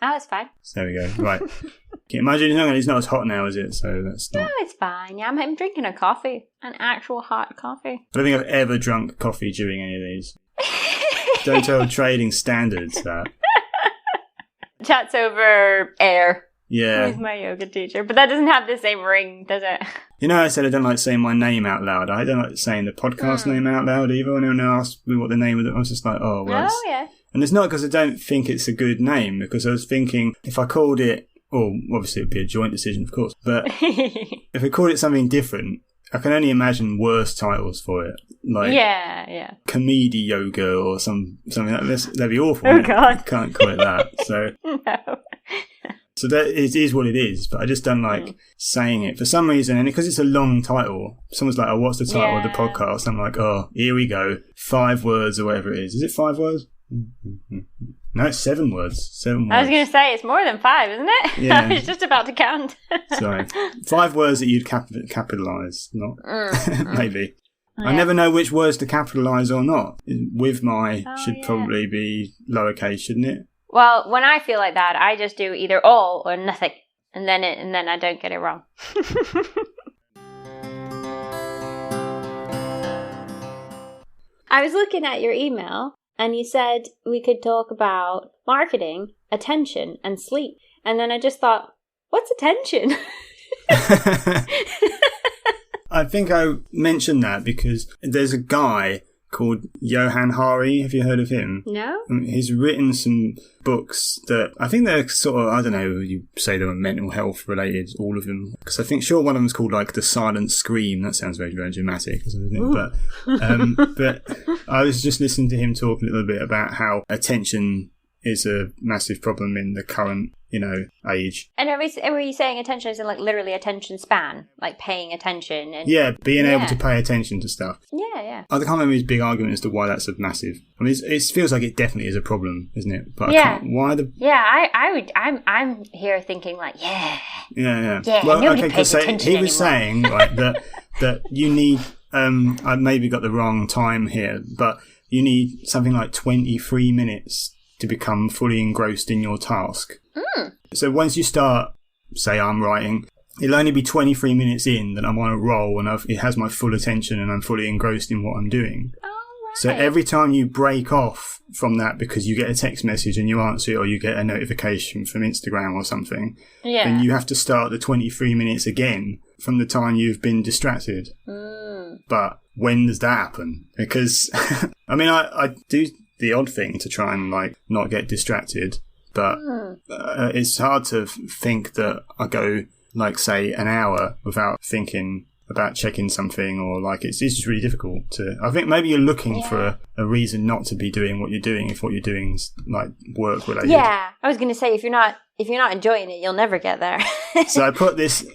Oh, it's fine. So there we go. Right. Can you imagine? It's not as hot now, is it? So that's not... No, it's fine. Yeah, I'm drinking a coffee. An actual hot coffee. I don't think I've ever drunk coffee during any of these. Don't tell trading standards that. Chats over air. Yeah. He's my yoga teacher. But that doesn't have the same ring, does it? I said I don't like saying my name out loud. I don't like saying the podcast name out loud either. When anyone asked me what the name of it, I was just like, oh, well. Oh, yeah. And it's not because I don't think it's a good name, because I was thinking if I called it, well, obviously it would be a joint decision, of course, but if I called it something different, I can only imagine worse titles for it. Like Comedy Yoga or something like this. That'd be awful. Oh, God. I can't call it that. So. No. So that it is what it is, but I just don't like saying it for some reason. And because it's a long title, someone's like, oh, what's the title of the podcast? I'm like, oh, here we go. 5 words or whatever it is. Is it 5 words? No, it's 7 words. 7 words. I was going to say, it's more than 5, isn't it? Yeah. I was just about to count. Sorry. 5 words that you'd capitalise, not... Maybe. Yeah. I never know which words to capitalise or not. With my should probably be lowercase, shouldn't it? Well, when I feel like that, I just do either all or nothing, and then I don't get it wrong. I was looking at your email, and you said we could talk about marketing, attention, and sleep. And then I just thought, what's attention? I think I mentioned that because there's a guy called Johan Hari. Have you heard of him? No. He's written some books that I think they're sort of, I don't know, you say they were mental health related, all of them. Because I think, sure, one of them's called like The Silent Scream. That sounds very, very dramatic or something. But I was just listening to him talk a little bit about how attention is a massive problem in the current, age. And were you saying attention is like literally attention span, like paying attention? And being able to pay attention to stuff. Yeah. I can't remember his big argument as to why that's a massive. I mean, it feels like it definitely is a problem, isn't it? But why the? Yeah, I'm here thinking like, yeah. Well, nobody pays attention he was saying like that you need. I maybe got the wrong time here, but you need something like 23 minutes to become fully engrossed in your task. So once you start, say I'm writing, it'll only be 23 minutes in that I'm on a roll and it has my full attention and I'm fully engrossed in what I'm doing. Oh, right. So every time you break off from that because you get a text message and you answer it or you get a notification from Instagram or something, then you have to start the 23 minutes again from the time you've been distracted. But when does that happen? Because, I mean, I do the odd thing to try and like not get distracted, but it's hard to think that I go like say an hour without thinking about checking something, or like it's just really difficult to. I think maybe you're looking for a reason not to be doing what you're doing if what you're doing is like work related. Yeah, I was going to say if you're not enjoying it, you'll never get there. So I put this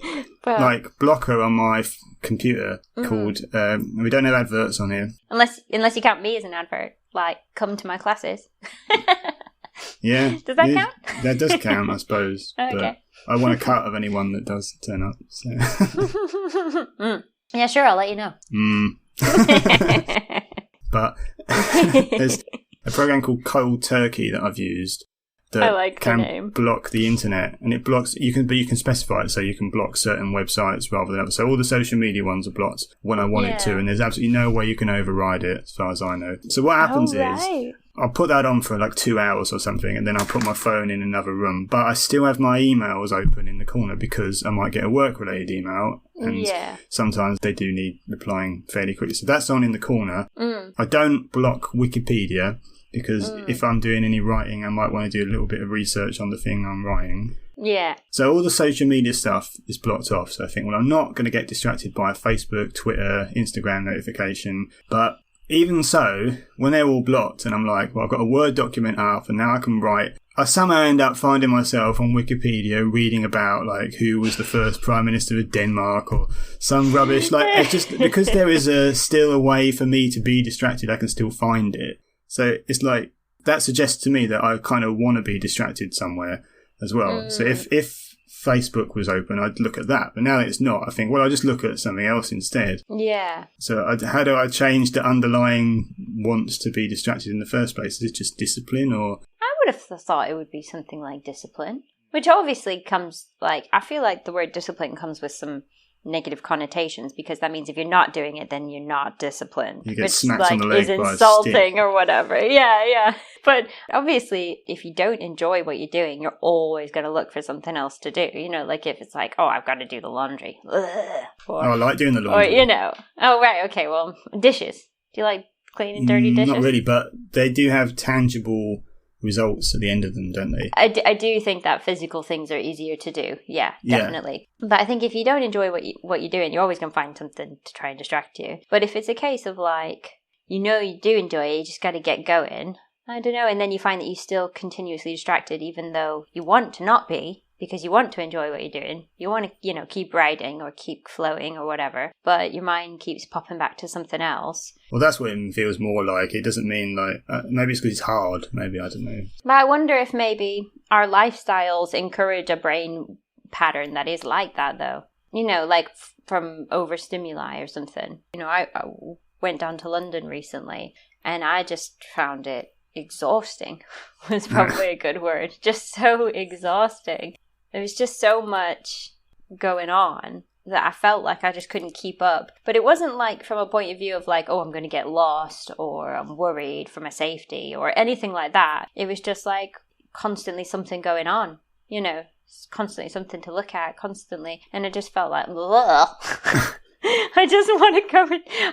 like blocker on my computer called. We don't have adverts on here, unless you count me as an advert. Like, come to my classes. Yeah. Does that count? That does count, I suppose. Okay. But I want a cut of anyone that does turn up. So. Yeah, sure, I'll let you know. But there's a program called Cold Turkey that I've used that can block the internet, and it blocks. You can specify it so you can block certain websites rather than others. So all the social media ones are blocked when I want it to, and there's absolutely no way you can override it, as far as I know. So what happens is I'll put that on for like 2 hours or something, and then I'll put my phone in another room. But I still have my emails open in the corner because I might get a work-related email, and sometimes they do need replying fairly quickly. So that's on in the corner. I don't block Wikipedia because if I'm doing any writing, I might want to do a little bit of research on the thing I'm writing. Yeah. So all the social media stuff is blocked off. So I think, well, I'm not going to get distracted by a Facebook, Twitter, Instagram notification, but even so, when they're all blocked and I'm like, well, I've got a Word document up and now I can write, I somehow end up finding myself on Wikipedia reading about like who was the first Prime Minister of Denmark or some rubbish. Like, it's just because there is still a way for me to be distracted, I can still find it. So it's like, that suggests to me that I kind of want to be distracted somewhere as well. So if Facebook was open, I'd look at that. But now that it's not, I think, well, I'll just look at something else instead. Yeah. So how do I change the underlying wants to be distracted in the first place? Is it just discipline or? I would have thought it would be something like discipline, which obviously comes, like, I feel like the word discipline comes with some negative connotations, because that means if you're not doing it, then you're not disciplined. You get which, smacked like, on the leg is by a insulting stick. or whatever. Yeah. But obviously, if you don't enjoy what you're doing, you're always going to look for something else to do. You know, like if it's like, oh, I've got to do the laundry. I like doing the laundry. Or, you know, oh, right, okay, well, dishes. Do you like cleaning dirty dishes? Not really, but they do have tangible results at the end of them, don't they? I do think that physical things are easier to do. Yeah, definitely. Yeah. But I think if you don't enjoy what you're doing, you're always going to find something to try and distract you. But if it's a case of like, you know you do enjoy it, you just got to get going. I don't know. And then you find that you're still continuously distracted, even though you want to not be, because you want to enjoy what you're doing. You want to, you know, keep riding or keep flowing or whatever, but your mind keeps popping back to something else. Well, that's what it feels more like. It doesn't mean like, maybe it's because it's hard. Maybe, I don't know. But I wonder if maybe our lifestyles encourage a brain pattern that is like that, though. You know, like from overstimuli or something. You know, I went down to London recently and I just found it exhausting was probably a good word. Just so exhausting. There was just so much going on that I felt like I just couldn't keep up. But it wasn't like from a point of view of like, oh, I'm going to get lost or I'm worried for my safety or anything like that. It was just like constantly something going on, you know, constantly something to look at, constantly. And it just felt like, I just want to go,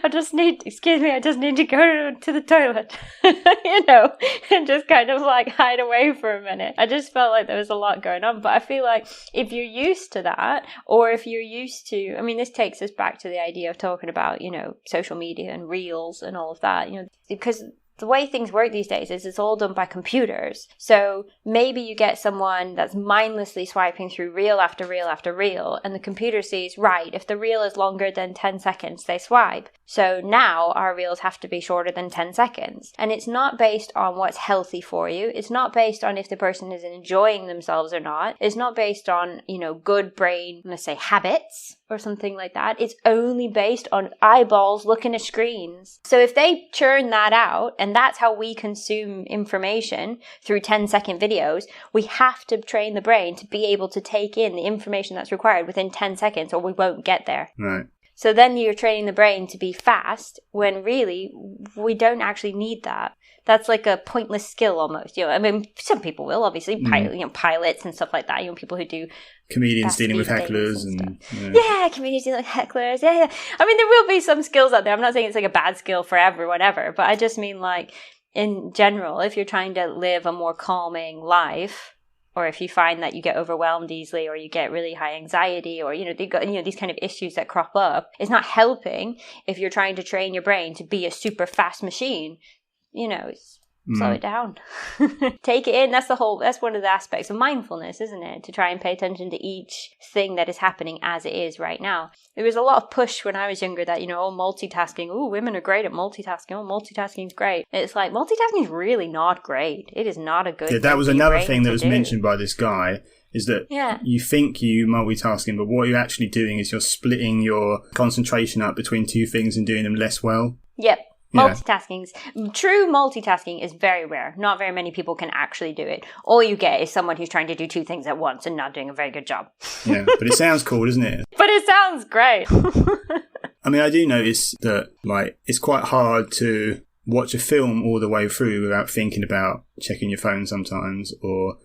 I just need to go to the toilet, you know, and just kind of like hide away for a minute. I just felt like there was a lot going on. But I feel like if you're used to that, or if you're used to, I mean, this takes us back to the idea of talking about, you know, social media and reels and all of that, you know, because the way things work these days is it's all done by computers. So maybe you get someone that's mindlessly swiping through reel after reel after reel, and the computer sees, right, if the reel is longer than 10 seconds, they swipe. So now our reels have to be shorter than 10 seconds. And it's not based on what's healthy for you. It's not based on if the person is enjoying themselves or not. It's not based on, you know, good brain, let's say, habits or something like that. It's only based on eyeballs looking at screens. So if they churn that out, and that's how we consume information through 10-second videos, we have to train the brain to be able to take in the information that's required within 10 seconds or we won't get there. Right. So then you're training the brain to be fast when really we don't actually need that. That's like a pointless skill almost. You know, I mean, some people will obviously, pilots and stuff like that. You know, people who do comedians dealing with hecklers and comedians dealing with hecklers. Yeah. I mean, there will be some skills out there. I'm not saying it's like a bad skill for everyone ever, but I just mean like in general, if you're trying to live a more calming life, or if you find that you get overwhelmed easily, or you get really high anxiety, or, you know, you've got, you know, these kind of issues that crop up, it's not helping if you're trying to train your brain to be a super fast machine. You know, slow it down. Take it in. That's one of the aspects of mindfulness, isn't it? To try and pay attention to each thing that is happening as it is right now. There was a lot of push when I was younger that, you know, multitasking. Oh, women are great at multitasking. Oh, multitasking's great. It's like, multitasking is really not great. It is not a good thing. That was another thing that was mentioned by this guy, is that you think you're multitasking, but what you're actually doing is you're splitting your concentration up between two things and doing them less well. Yep. True multitasking is very rare. Not very many people can actually do it. All you get is someone who's trying to do two things at once and not doing a very good job. Yeah, but it sounds cool, doesn't it? But it sounds great. I mean, I do notice that, like, it's quite hard to watch a film all the way through without thinking about checking your phone sometimes, or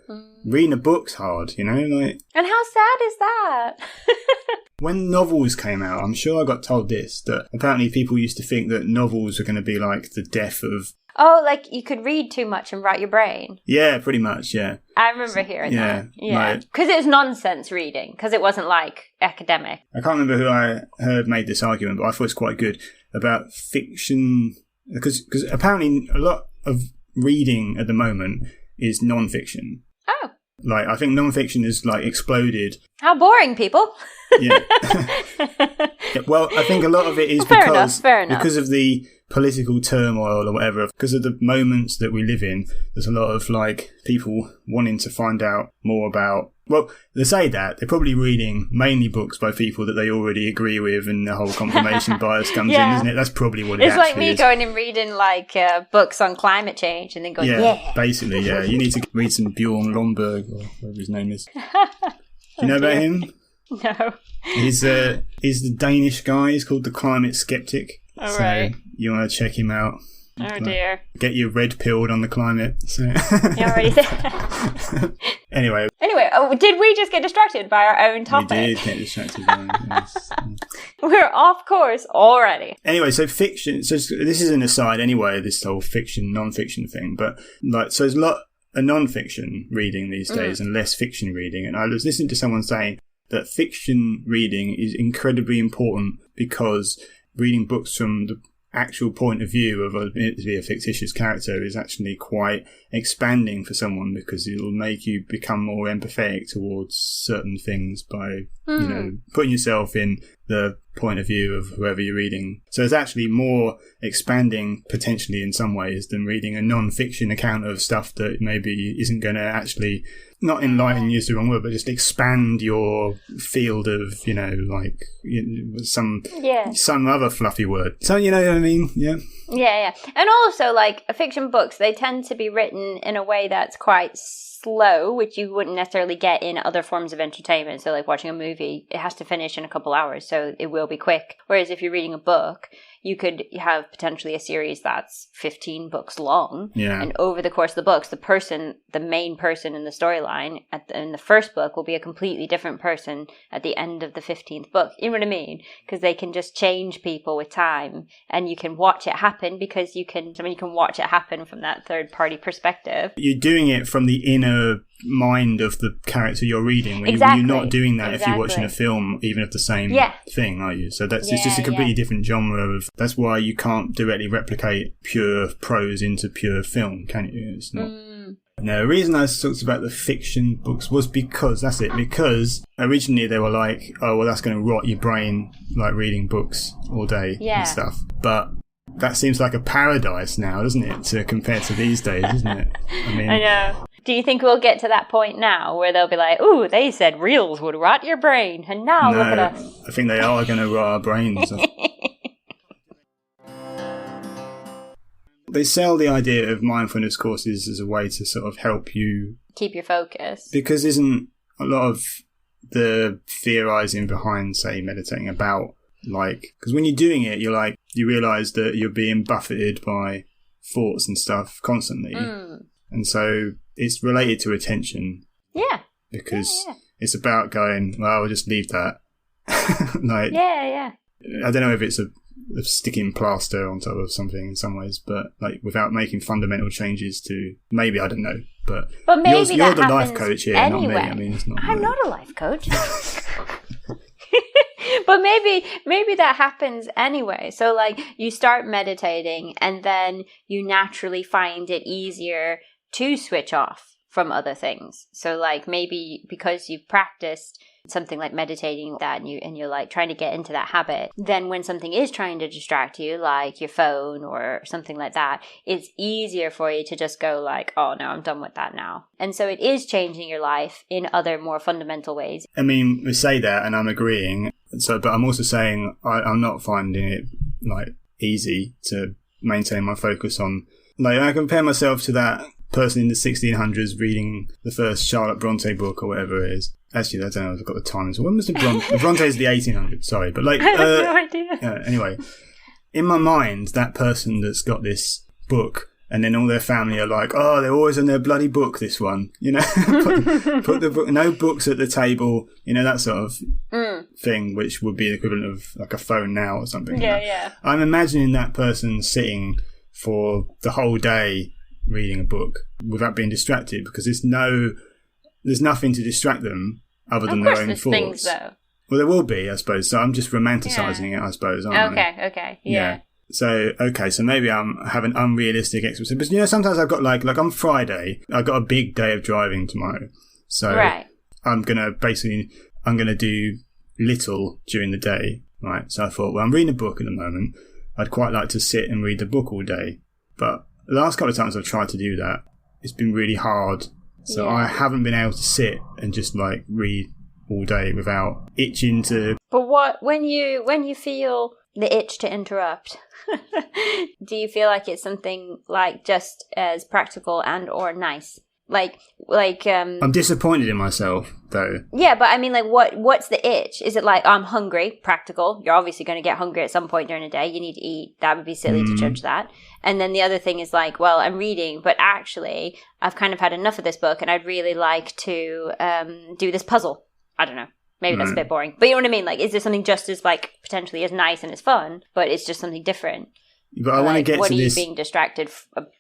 reading a book's hard, you know? Like, and how sad is that? When novels came out, I'm sure I got told this, that apparently people used to think that novels were going to be like the death of... Oh, like you could read too much and rot your brain? Yeah, pretty much, yeah. I remember hearing that. Yeah. Because it was nonsense reading, because it wasn't like academic. I can't remember who I heard made this argument, but I thought it's quite good about fiction, because apparently a lot of reading at the moment is non-fiction. Oh. Like, I think non-fiction has, like, exploded. How boring, people. Yeah. Well, I think a lot of it is fair enough. because of the political turmoil or whatever, because of the moments that we live in, there's a lot of like people wanting to find out more about, well, they say that they're probably reading mainly books by people that they already agree with, and the whole confirmation bias comes in, isn't it? That's probably what it actually is. It's like me going and reading like books on climate change and then going, yeah. Basically, yeah. You need to read some Bjorn Lomborg or whatever his name is. Do you know about him? No. He's the Danish guy. He's called the Climate Skeptic. All right. You want to check him out. Oh dear. Get you red pilled on the climate. So. You already said. Anyway, did we just get distracted by our own topic? We did get distracted by it, yes. We're off course already. Anyway, so fiction. So this is an aside anyway, this whole fiction, non-fiction thing. But like, so there's a lot of non-fiction reading these days and less fiction reading. And I was listening to someone saying that fiction reading is incredibly important because reading books from the actual point of view of a fictitious character is actually quite expanding for someone, because it will make you become more empathetic towards certain things by putting yourself in the point of view of whoever you're reading. So it's actually more expanding potentially in some ways than reading a non-fiction account of stuff that maybe isn't going to actually, not enlighten you is the wrong word, but just expand your field of, some other fluffy word. So, you know what I mean? Yeah. Yeah. And also, like, fiction books, they tend to be written in a way that's quite slow, which you wouldn't necessarily get in other forms of entertainment. So, like, watching a movie, it has to finish in a couple hours, so it will be quick. Whereas if you're reading a book, you could have potentially a series that's 15 books long. Yeah. And over the course of the books, the main person in the storyline in the first book will be a completely different person at the end of the 15th book. You know what I mean? Because they can just change people with time, and you can watch it happen because you can watch it happen from that third party perspective. You're doing it from the inner mind of the character you're reading. You're not doing that if you're watching a film, even of the same thing, are you? So it's just a completely different genre of. That's why you can't directly replicate pure prose into pure film, can you? It's not. No, the reason I talked about the fiction books was because originally they were like, oh, well, that's going to rot your brain, like reading books all day and stuff. But that seems like a paradise now, doesn't it, compared to these days, isn't it? I know. Do you think we'll get to that point now where they'll be like, ooh, they said reels would rot your brain, and now look at us. I think they are going to rot our brains. They sell the idea of mindfulness courses as a way to sort of help you keep your focus. Because isn't a lot of the theorizing behind, say, meditating about, like, because when you're doing it, you're like, you realise that you're being buffeted by thoughts and stuff constantly. And so it's related to attention. Yeah. Because it's about going, well, I'll just leave that. Like, yeah. I don't know if it's a sticking plaster on top of something in some ways, but like without making fundamental changes to, maybe, I don't know. But maybe you're the life coach here, anyway. Not me. I mean, it's not. I'm not a life coach. But maybe that happens anyway. So like you start meditating and then you naturally find it easier to switch off from other things. So like maybe because you've practiced something like meditating that and you're like trying to get into that habit, then when something is trying to distract you, like your phone or something like that, it's easier for you to just go like, oh no, I'm done with that now. And so it is changing your life in other more fundamental ways. I mean, we say that and I'm agreeing, but I'm also saying I'm not finding it like easy to maintain my focus on, like, I compare myself to that person in the 1600s reading the first Charlotte Bronte book or whatever it is. Actually, I don't know if I've got the time. So when was the Bronte's the 1800s, sorry. But like, I have no idea. Anyway, in my mind, that person that's got this book and then all their family are like, oh, they're always on their bloody book, this one. You know, put the book, no books at the table, you know, that sort of thing, which would be the equivalent of like a phone now or something. Yeah. I'm imagining that person sitting for the whole day reading a book without being distracted, because there's nothing to distract them other than their own thoughts. Things, though. Well, there will be, I suppose. So I'm just romanticising it, I suppose. Okay. Yeah. So maybe I'm having unrealistic expectations. But, you know, sometimes I've got like on Friday, I've got a big day of driving tomorrow. So I'm going to do little during the day. Right. So I thought, well, I'm reading a book at the moment. I'd quite like to sit and read the book all day. But the last couple of times I've tried to do that, it's been really hard. So I haven't been able to sit and just like read all day without itching to... But when you feel the itch to interrupt, do you feel like it's something like just as practical and or nice? I'm disappointed in myself, though. Yeah, but I mean, like, what's the itch? Is it like, I'm hungry, practical? You're obviously going to get hungry at some point during the day. You need to eat. That would be silly to judge that. And then the other thing is like, well, I'm reading, but actually, I've kind of had enough of this book, and I'd really like to do this puzzle. I don't know. Maybe that's a bit boring. But you know what I mean? Like, is there something just as, like, potentially as nice and as fun, but it's just something different? But I want to get to this... What are you being distracted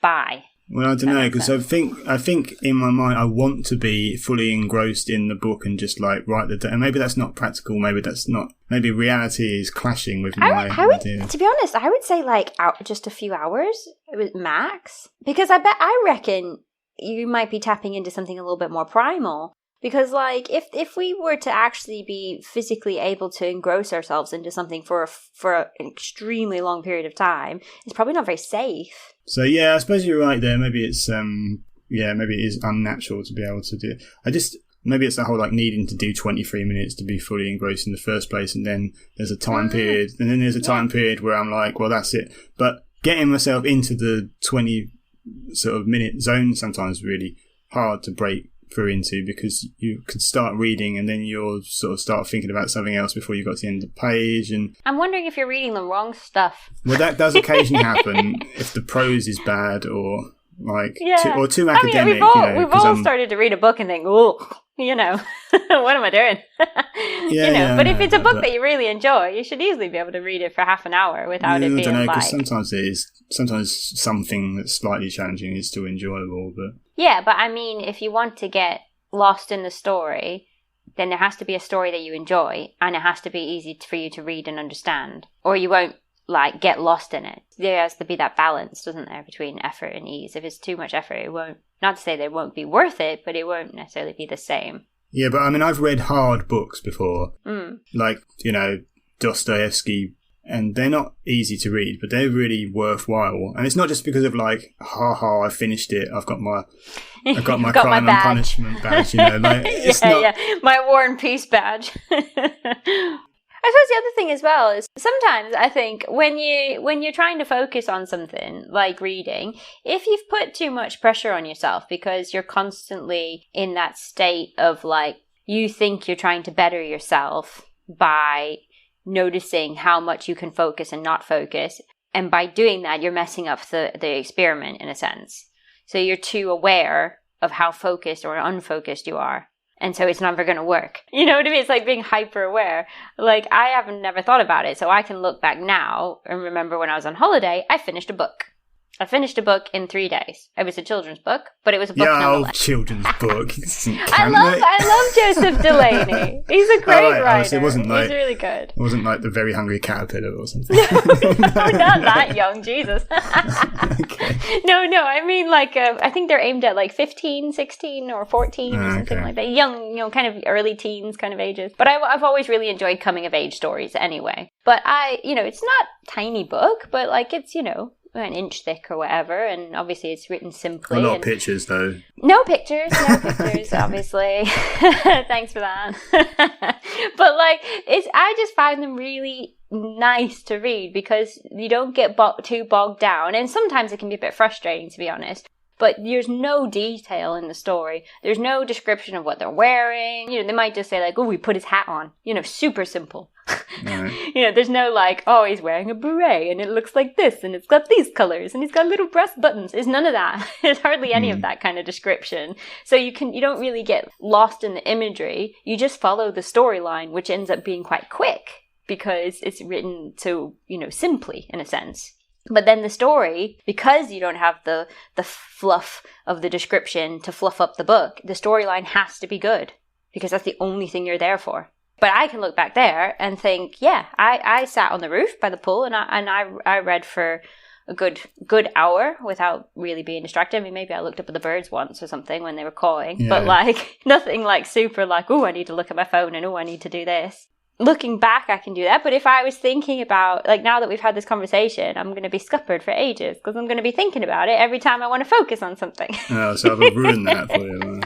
by? Well, I don't know, because I think in my mind I want to be fully engrossed in the book and just like write the... And maybe that's not practical, maybe that's not... Maybe reality is clashing with my idea. To be honest, I would say like just a few hours max. Because I reckon you might be tapping into something a little bit more primal. Because, like, if we were to actually be physically able to engross ourselves into something for an extremely long period of time, it's probably not very safe. So, yeah, I suppose you're right there. Maybe it's, maybe it is unnatural to be able to do it. Maybe it's the whole, like, needing to do 23 minutes to be fully engrossed in the first place, and then there's a time period, and then there's a time period where I'm like, well, that's it. But getting myself into the 20 sort of minute zone sometimes is really hard to break through into, because you could start reading and then you'll sort of start thinking about something else before you got to the end of the page. And I'm wondering if you're reading the wrong stuff. Well, that does occasionally happen if the prose is bad or like too academic. We've all started to read a book and think, oh, what am I doing? But if it's a book that you really enjoy, you should easily be able to read it for half an hour without it being I don't know, like... because sometimes something that's slightly challenging is still enjoyable, but... Yeah, but I mean, if you want to get lost in the story, then there has to be a story that you enjoy, and it has to be easy for you to read and understand, or you won't, like, get lost in it. There has to be that balance, doesn't there, between effort and ease. If it's too much effort, it won't, not to say that it won't be worth it, but it won't necessarily be the same. Yeah, but I mean, I've read hard books before, like, Dostoevsky, and they're not easy to read, but they're really worthwhile. And it's not just because of like, I finished it. I've got my crime and punishment badge. My War and Peace badge. I suppose the other thing as well is sometimes I think when you're trying to focus on something like reading, if you've put too much pressure on yourself because you're constantly in that state of like, you think you're trying to better yourself by noticing how much you can focus and not focus. And by doing that, you're messing up the experiment in a sense. So you're too aware of how focused or unfocused you are. And so it's never going to work. You know what I mean? It's like being hyper aware. Like I haven't never thought about it. So I can look back now and remember when I was on holiday, I finished a book. I finished a book in 3 days. It was a children's book, but it was a book nonetheless. Children's book. I love Joseph Delaney. He's a great writer. It wasn't like, he's really good. It wasn't like The Very Hungry Caterpillar or something. No, not that young, Jesus. Okay. No, I mean like, I think they're aimed at like 15, 16 or 14 or something like that. Young, kind of early teens kind of ages. But I've always really enjoyed coming of age stories anyway. But it's not a tiny book, but like it's, an inch thick or whatever, and obviously it's written simply. A lot of pictures though. No pictures, obviously. Thanks for that. But like, I just find them really nice to read because you don't get too bogged down, and sometimes it can be a bit frustrating, to be honest. But there's no detail in the story. There's no description of what they're wearing. They might just say like, oh, we put his hat on. Super simple. Right. There's no like, oh, he's wearing a beret and it looks like this and it's got these colors and he's got little breast buttons. There's none of that. There's hardly any of that kind of description. So you don't really get lost in the imagery. You just follow the storyline, which ends up being quite quick because it's written so, simply in a sense. But then the story, because you don't have the fluff of the description to fluff up the book, the storyline has to be good because that's the only thing you're there for. But I can look back there and think, yeah, I sat on the roof by the pool and I read for a good hour without really being distracted. I mean, maybe I looked up at the birds once or something when they were cawing, but like nothing like super like, oh, I need to look at my phone and oh, I need to do this. looking back, I can do that. But if I was thinking about, like, now that we've had this conversation, I'm going to be scuppered for ages because I'm going to be thinking about it every time I want to focus on something. Oh, so I've ruined that for you.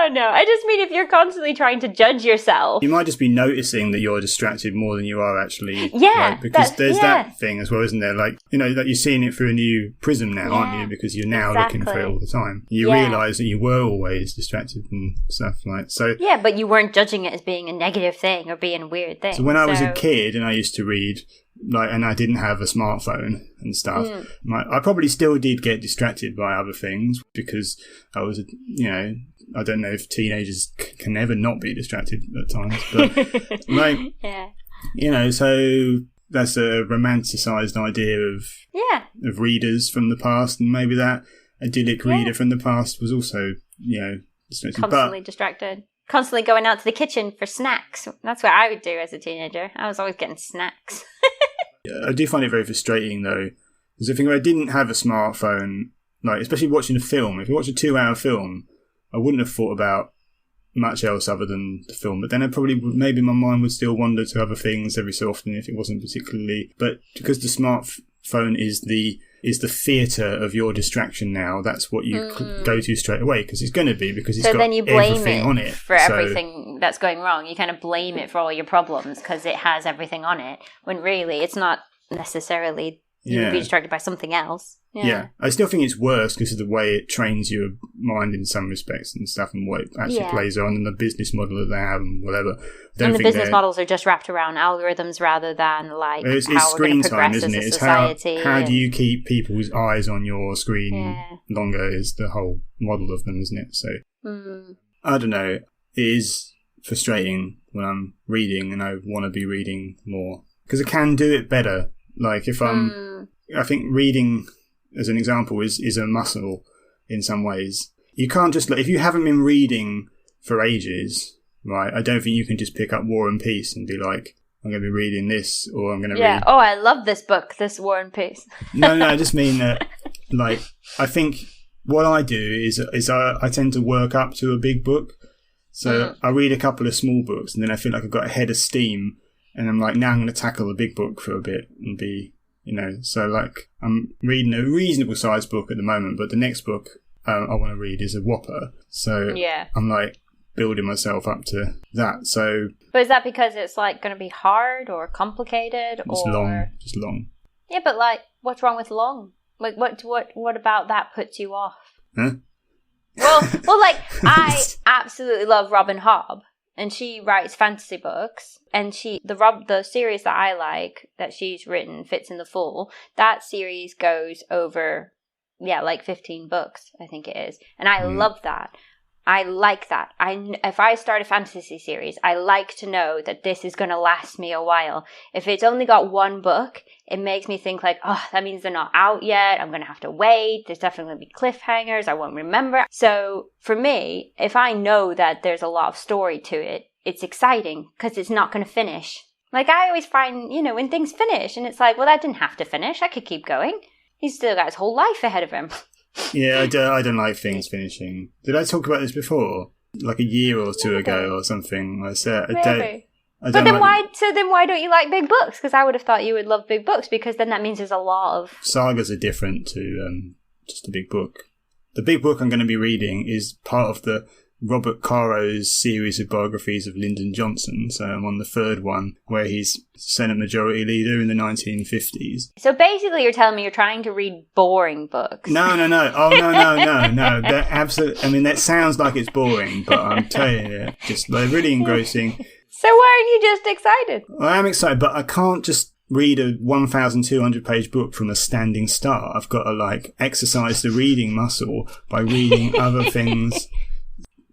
No. I just mean if you're constantly trying to judge yourself. You might just be noticing that you're distracted more than you are actually. Yeah. Like, because there's that thing as well, isn't there? Like, you know, that you're seeing it through a new prism now, aren't you? Because you're now looking for it all the time. You realise that you were always distracted and stuff like so. Yeah, but you weren't judging it as being a negative thing or being a weird thing. So when I was a kid and I used to read, like, and I didn't have a smartphone and stuff, I probably still did get distracted by other things because I was, you know, I don't know if teenagers can ever not be distracted at times, but like, you know, so that's a romanticised idea of readers from the past, and maybe that idyllic reader from the past was also, you know, constantly distracted. Constantly going out to the kitchen for snacks. That's what I would do as a teenager. I was always getting snacks. I do find it very frustrating, though, because if I didn't have a smartphone, like, especially watching a film, if you watch a 2-hour film, I wouldn't have thought about much else other than the film. But then maybe my mind would still wander to other things every so often if it wasn't particularly. But because the smartphone is the theatre of your distraction now, that's what you go to straight away, because it's going to be, because it's got then you blame everything on it. For everything that's going wrong. You kind of blame it for all your problems because it has everything on it, when really it's not necessarily. You would be distracted by something else. Yeah. I still think it's worse because of the way it trains your mind in some respects and stuff, and what it actually plays on, and the business model that they have and whatever. And the business models are just wrapped around algorithms rather than like it's how we're going to progress as a society. How do you keep people's eyes on your screen longer is the whole model of them, isn't it? So, I don't know. It is frustrating when I'm reading and I want to be reading more because I can do it better. Like if I think reading, as an example, is a muscle in some ways. You can't just, if you haven't been reading for ages, right, I don't think you can just pick up War and Peace and be like, I'm going to be reading this, or I'm going to read... oh, I love this book, this War and Peace. No, I just mean that, like, I think what I do is I tend to work up to a big book. So I read a couple of small books, and then I feel like I've got a head of steam. And I'm like, now I'm going to tackle the big book for a bit and be, you know, so like I'm reading a reasonable sized book at the moment, but the next book I want to read is a whopper. So I'm like building myself up to that. So, but is that because it's like going to be hard or complicated or just long? Yeah, but like, what's wrong with long? Like, what about that puts you off? Huh? Well, like I absolutely love Robin Hobb. And she writes fantasy books, and the series that I like that she's written, Fits in the Fall, that series goes over, like 15 books, I think it is. And I love that. I like that. If I start a fantasy series, I like to know that this is going to last me a while. If it's only got one book, it makes me think like, oh, that means they're not out yet. I'm going to have to wait. There's definitely going to be cliffhangers. I won't remember. So for me, if I know that there's a lot of story to it, it's exciting because it's not going to finish. Like I always find, you know, when things finish and it's like, well, that didn't have to finish. I could keep going. He's still got his whole life ahead of him. Yeah, I don't like things finishing. Did I talk about this before? Like a year or two ago or something? I said, Maybe. But then why don't you like big books? Because I would have thought you would love big books, because then that means there's a lot of... Sagas are different to just a big book. The big book I'm going to be reading is part of the Robert Caro's series of biographies of Lyndon Johnson. So I'm on the third one, where he's Senate Majority Leader in the 1950s. So basically you're telling me you're trying to read boring books. No. Oh, no. They're absolutely... I mean, that sounds like it's boring, but I'm telling you, they're really engrossing. So why aren't you just excited? I am excited, but I can't just read a 1,200-page book from a standing start. I've got to, like, exercise the reading muscle by reading other things...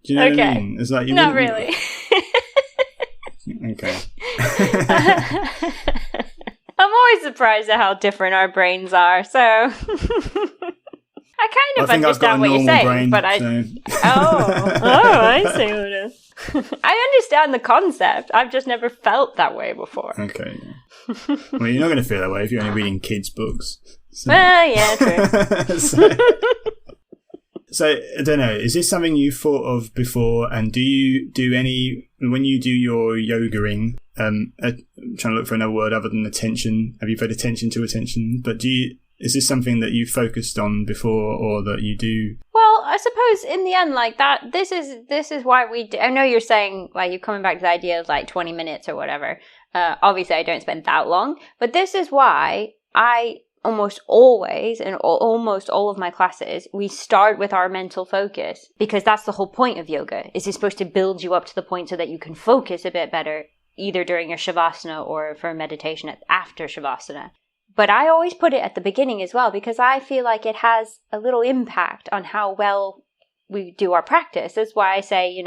Do you know what I mean? It's like you not really. Okay. I'm always surprised at how different our brains are. So I kind of understand what you're saying, but I see what it is. I understand the concept. I've just never felt that way before. Okay. Well, you're not going to feel that way if you're only reading kids' books. So. Well, yeah, true. So, I don't know, is this something you thought of before, and do you do when you do your yogaing, I'm trying to look for another word other than attention. Have you paid attention to attention? But is this something that you focused on before, or that you do? Well, I suppose in the end, like that, this is why we do. I know you're saying, like, you're coming back to the idea of like 20 minutes or whatever. Obviously, I don't spend that long, but this is why I almost always, in almost all of my classes, we start with our mental focus, because that's the whole point of yoga. Is it's supposed to build you up to the point so that you can focus a bit better, either during your shavasana or for meditation after shavasana. But I always put it at the beginning as well, because I feel like it has a little impact on how well we do our practice. That's why I say,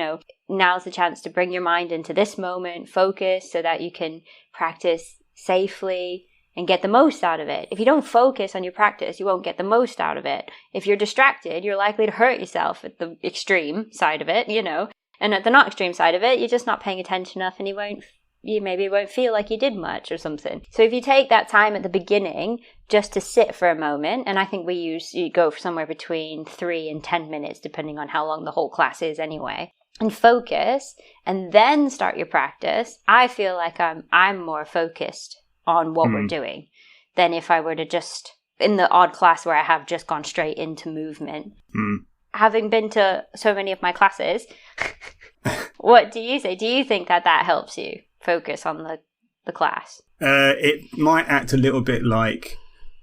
now's the chance to bring your mind into this moment, focus, so that you can practice safely and get the most out of it. If you don't focus on your practice, you won't get the most out of it. If you're distracted, you're likely to hurt yourself at the extreme side of it, And at the not extreme side of it, you're just not paying attention enough, and you maybe won't feel like you did much or something. So if you take that time at the beginning just to sit for a moment, and I think you go for somewhere between 3 and 10 minutes, depending on how long the whole class is anyway, and focus, and then start your practice, I feel like I'm more focused on what we're doing than if I were to just, in the odd class where I have just gone straight into movement. Having been to so many of my classes, what do you say? Do you think that helps you focus on the class? It might act a little bit like,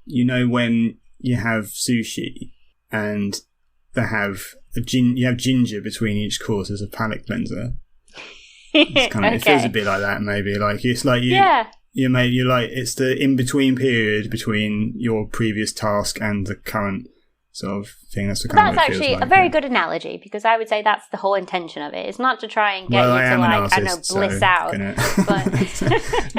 when you have sushi and they have you have ginger between each course as a palate cleanser. It's kind of, okay. It feels a bit like that, maybe. Like it's like you're like, it's the in between period between your previous task and the current sort of thing. That's actually a very good analogy, because I would say that's the whole intention of it. It's not to try and get you to bliss out.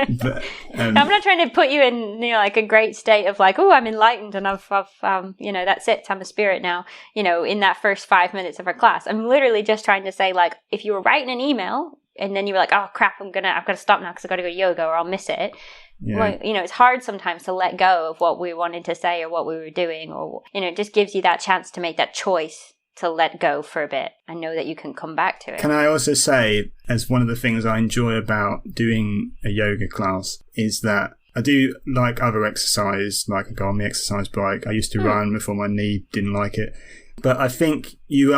But I'm not trying to put you in like a great state of like, oh, I'm enlightened and I've that's it, I'm a spirit now. In that first 5 minutes of our class, I'm literally just trying to say, like, if you were writing an email and then you were like, oh crap, I've got to stop now because I've got to go to yoga or I'll miss it. Yeah. Well, it's hard sometimes to let go of what we wanted to say or what we were doing, or, it just gives you that chance to make that choice to let go for a bit and know that you can come back to it. Can I also say, as one of the things I enjoy about doing a yoga class is that I do like other exercise, like I go on the exercise bike. I used to run before my knee didn't like it. But I think you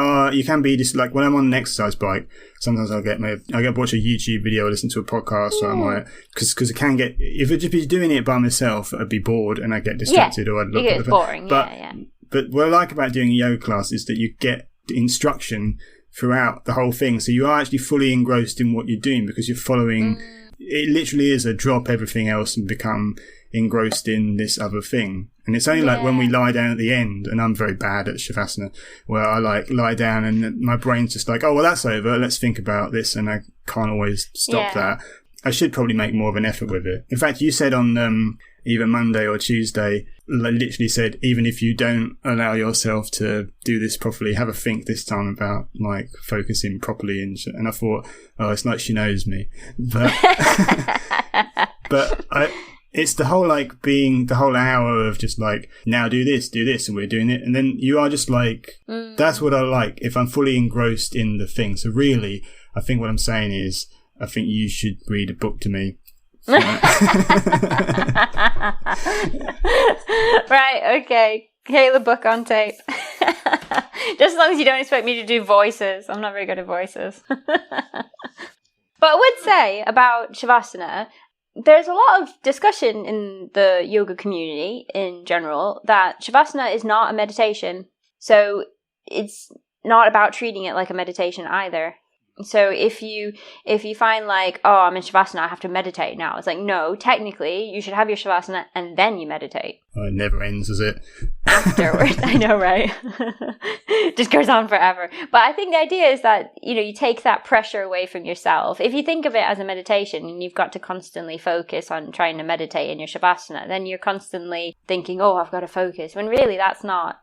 can be just like, when I'm on an exercise bike, sometimes I'll watch a YouTube video or listen to a podcast, or I might, because it can get, if I'd just be doing it by myself, I'd be bored and I'd get distracted, or I'd look at the boring. But what I like about doing a yoga class is that you get instruction throughout the whole thing, so you are actually fully engrossed in what you're doing, because you're following. It literally is a drop everything else and become engrossed in this other thing. And it's only like when we lie down at the end, and I'm very bad at shavasana, where I like lie down and my brain's just like, oh, well, that's over, let's think about this, and I can't always stop that. I should probably make more of an effort with it. In fact, you said on either Monday or Tuesday, literally said, even if you don't allow yourself to do this properly, have a think this time about like focusing properly. And I thought, oh, it's like she knows me. But it's the whole like being the whole hour of just like, now do this, and we're doing it. And then you are just like, that's what I like, if I'm fully engrossed in the thing. So really, I think what I'm saying is, I think you should read a book to me. Right, okay. Kayla, book on tape. Just as long as you don't expect me to do voices. I'm not very good at voices. But I would say about Shavasana, there's a lot of discussion in the yoga community in general that Shavasana is not a meditation. So it's not about treating it like a meditation either. So if you find like, oh, I'm in Shavasana, I have to meditate now. It's like, no, technically you should have your Shavasana and then you meditate. Oh, it never ends, does it? Afterwards, I know, right? Just goes on forever. But I think the idea is that, you take that pressure away from yourself. If you think of it as a meditation and you've got to constantly focus on trying to meditate in your Shavasana, then you're constantly thinking, oh, I've got to focus. When really that's not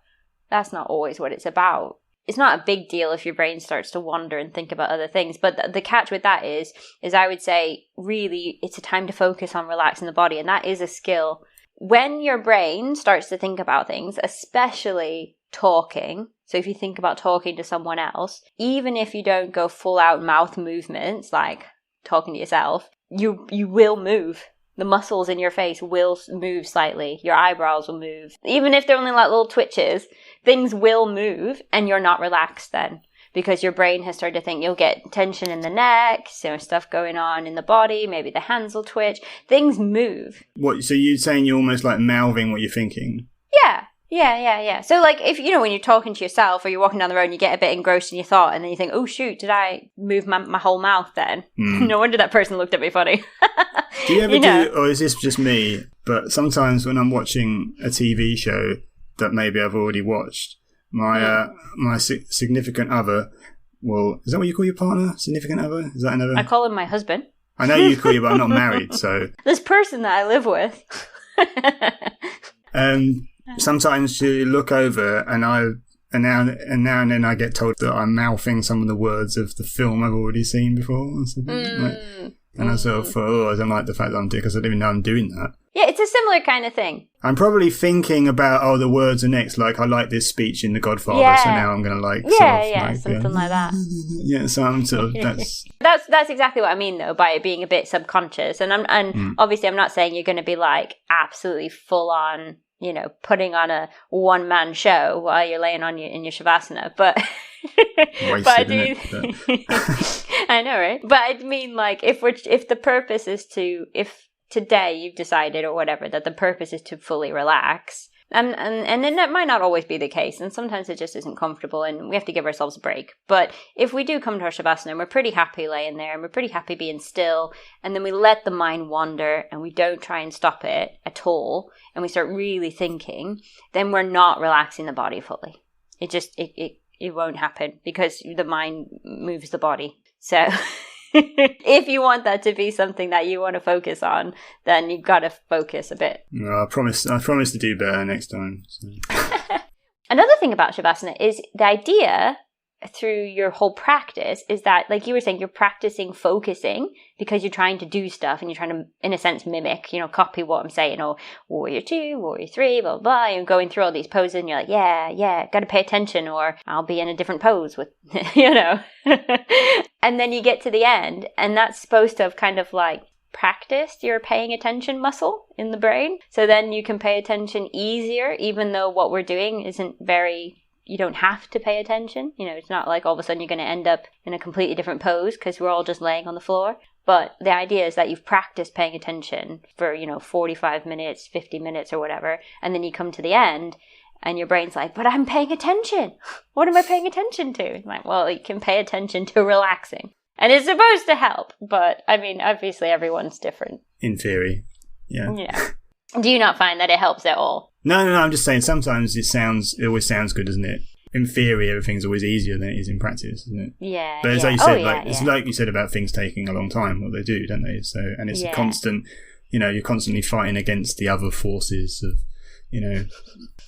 always what it's about. It's not a big deal if your brain starts to wander and think about other things. But the catch with that is I would say, really, it's a time to focus on relaxing the body. And that is a skill. When your brain starts to think about things, especially talking, so if you think about talking to someone else, even if you don't go full out mouth movements, like talking to yourself, you will move. The muscles in your face will move slightly. Your eyebrows will move. Even if they're only like little twitches, things will move and you're not relaxed then. Because your brain has started to think you'll get tension in the neck, stuff going on in the body, maybe the hands will twitch. Things move. What? So you're saying you're almost like mouthing what you're thinking? Yeah. So like if, when you're talking to yourself or you're walking down the road and you get a bit engrossed in your thought and then you think, oh shoot, did I move my whole mouth then? No wonder that person looked at me funny. Do you ever do, or is this just me, but sometimes when I'm watching a TV show that maybe I've already watched, my significant other, well, is that what you call your partner? Significant other? Is that another? I call him my husband. I know you call you, but I'm not married, so. This person that I live with. Sometimes you look over and now and then I get told that I'm mouthing some of the words of the film I've already seen before. And I sort of thought, I don't like the fact that I'm doing, because I didn't even know I'm doing that. Yeah, it's a similar kind of thing. I'm probably thinking about, the words are next, like, I like this speech in The Godfather, so now I'm going to something like that. Yeah, so I'm sort of, That's exactly what I mean, though, by it being a bit subconscious. And obviously I'm not saying you're going to be, like, absolutely full on, putting on a one-man show while you're laying on in your shavasana, but... Wasted, but I do. I know, right? But I mean, like, if the purpose is if today you've decided or whatever that the purpose is to fully relax, and then that might not always be the case, and sometimes it just isn't comfortable, and we have to give ourselves a break. But if we do come to our shavasana and we're pretty happy laying there, and we're pretty happy being still, and then we let the mind wander, and we don't try and stop it at all, and we start really thinking, then we're not relaxing the body fully. It won't happen because the mind moves the body. So if you want that to be something that you want to focus on, then you've got to focus a bit. No, I promise to do better next time. So. Another thing about Shavasana is the idea through your whole practice is that, like you were saying, you're practicing focusing because you're trying to do stuff and you're trying to, in a sense, mimic, copy what I'm saying. Warrior 2, Warrior 3, blah, blah, blah. You're going through all these poses and you're like, yeah, got to pay attention or I'll be in a different pose with, And then you get to the end and that's supposed to have kind of like practiced your paying attention muscle in the brain. So then you can pay attention easier, even though what we're doing isn't you don't have to pay attention. It's not like all of a sudden you're going to end up in a completely different pose because we're all just laying on the floor. But the idea is that you've practiced paying attention for, 45 minutes, 50 minutes or whatever. And then you come to the end and your brain's like, but I'm paying attention. What am I paying attention to? It's like, well, you can pay attention to relaxing. And it's supposed to help. But I mean, obviously everyone's different. In theory. Yeah. Yeah. Do you not find that it helps at all? No, I'm just saying sometimes it always sounds good, doesn't it? In theory, everything's always easier than it is in practice, isn't it? Yeah. But as you said, it's like you said about things taking a long time, what they do, don't they? So, and it's a constant, you're constantly fighting against the other forces of,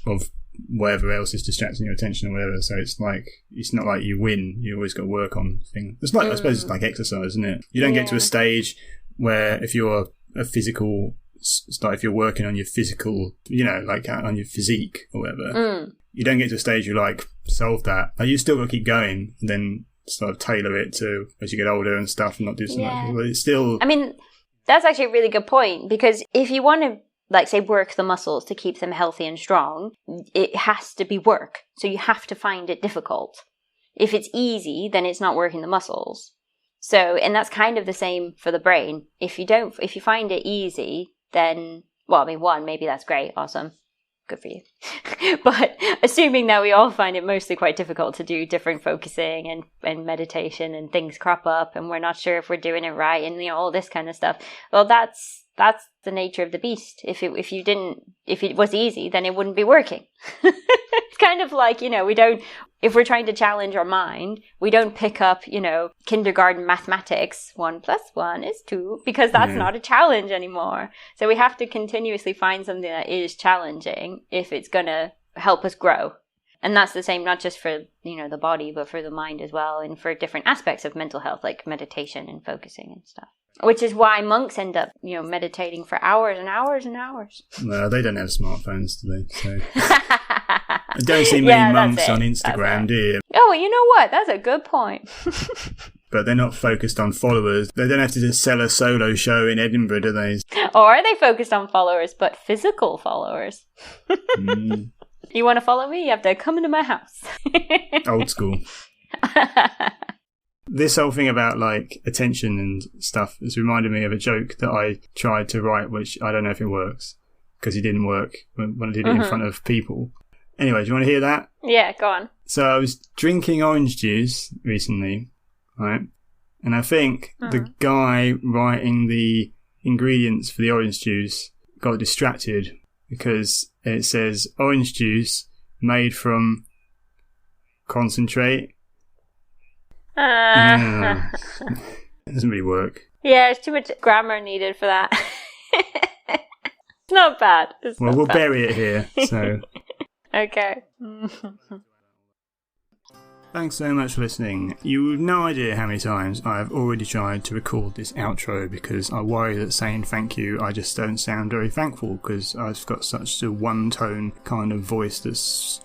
of whatever else is distracting your attention or whatever. So it's like, it's not like you win. You always got to work on things. It's like, I suppose it's like exercise, isn't it? You don't get to a stage where if you're a physical, if you're working on your physical, like on your physique or whatever, you don't get to a stage you like solve that. Like, you still got to keep going and then sort of tailor it to as you get older and stuff and not do so much. But it's still... I mean, that's actually a really good point because if you want to, like, say, work the muscles to keep them healthy and strong, it has to be work. So you have to find it difficult. If it's easy, then it's not working the muscles. So, and that's kind of the same for the brain. If you find it easy, then, well, I mean, one, maybe that's great, awesome, good for you. But assuming that we all find it mostly quite difficult to do different focusing and meditation and things crop up and we're not sure if we're doing it right and all this kind of stuff, well, that's the nature of the beast. If it was easy, then it wouldn't be working. It's kind of like, if we're trying to challenge our mind, we don't pick up, kindergarten mathematics, 1 + 1 is 2, because that's not a challenge anymore. So we have to continuously find something that is challenging if it's going to help us grow. And that's the same, not just for, the body, but for the mind as well, and for different aspects of mental health, like meditation and focusing and stuff. Which is why monks end up, meditating for hours and hours and hours. Well, they don't have smartphones, do they? So. I don't see many monks on Instagram, do you? Oh, you know what? That's a good point. but they're not focused on followers. They don't have to just sell a solo show in Edinburgh, do they? Or are they focused on followers, but physical followers? You want to follow me? You have to come into my house. Old school. This whole thing about like attention and stuff has reminded me of a joke that I tried to write, which I don't know if it works because it didn't work when I did it in front of people. Anyway, do you want to hear that? Yeah, go on. So I was drinking orange juice recently, right? And I think the guy writing the ingredients for the orange juice got distracted because it says orange juice made from concentrate. It doesn't really work. Yeah, it's too much grammar needed for that. It's not bad. We'll bury it here. So okay. Thanks so much for listening. You have no idea how many times I've already tried to record this outro because I worry that saying thank you, I just don't sound very thankful because I've got such a one-tone kind of voice that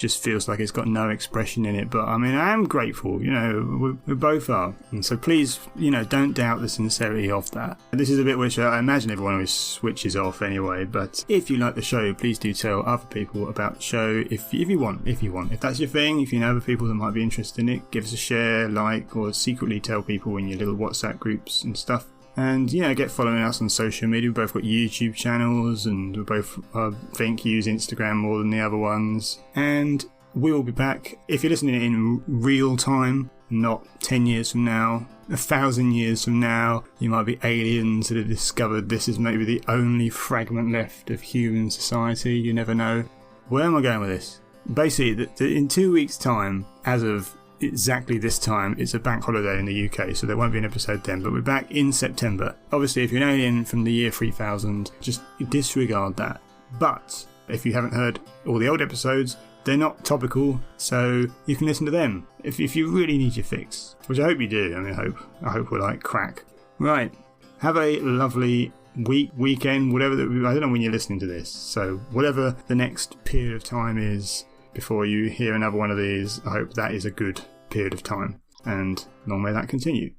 just feels like it's got no expression in it. But I mean, I am grateful, you know, we both are. And so please, you know, don't doubt the sincerity of that. This is a bit which I imagine everyone always switches off anyway, but if you like the show, please do tell other people about the show if you want. If that's your thing, if you know other people that might be interested in it, give us a share, like, or secretly tell people in your little WhatsApp groups and stuff. And yeah, get following us on social media. We've both got YouTube channels, and we both, I think, use Instagram more than the other ones. And we will be back. If you're listening in real time, not 10 years from now, 1,000 years from now, you might be aliens that have discovered this is maybe the only fragment left of human society. You never know. Where am I going with this? Basically, in 2 weeks' time, as of exactly this time, it's a bank holiday in the UK, so there won't be an episode then, but we're back in September. Obviously, if you're an alien from the year 3000, just disregard that. But if you haven't heard all the old episodes, they're not topical, so you can listen to them if you really need your fix, which I hope you do. I mean, I hope we're like crack. Right, have a lovely weekend, whatever. I don't know when you're listening to this, so whatever the next period of time is before you hear another one of these, I hope that is a good period of time, and long may that continue.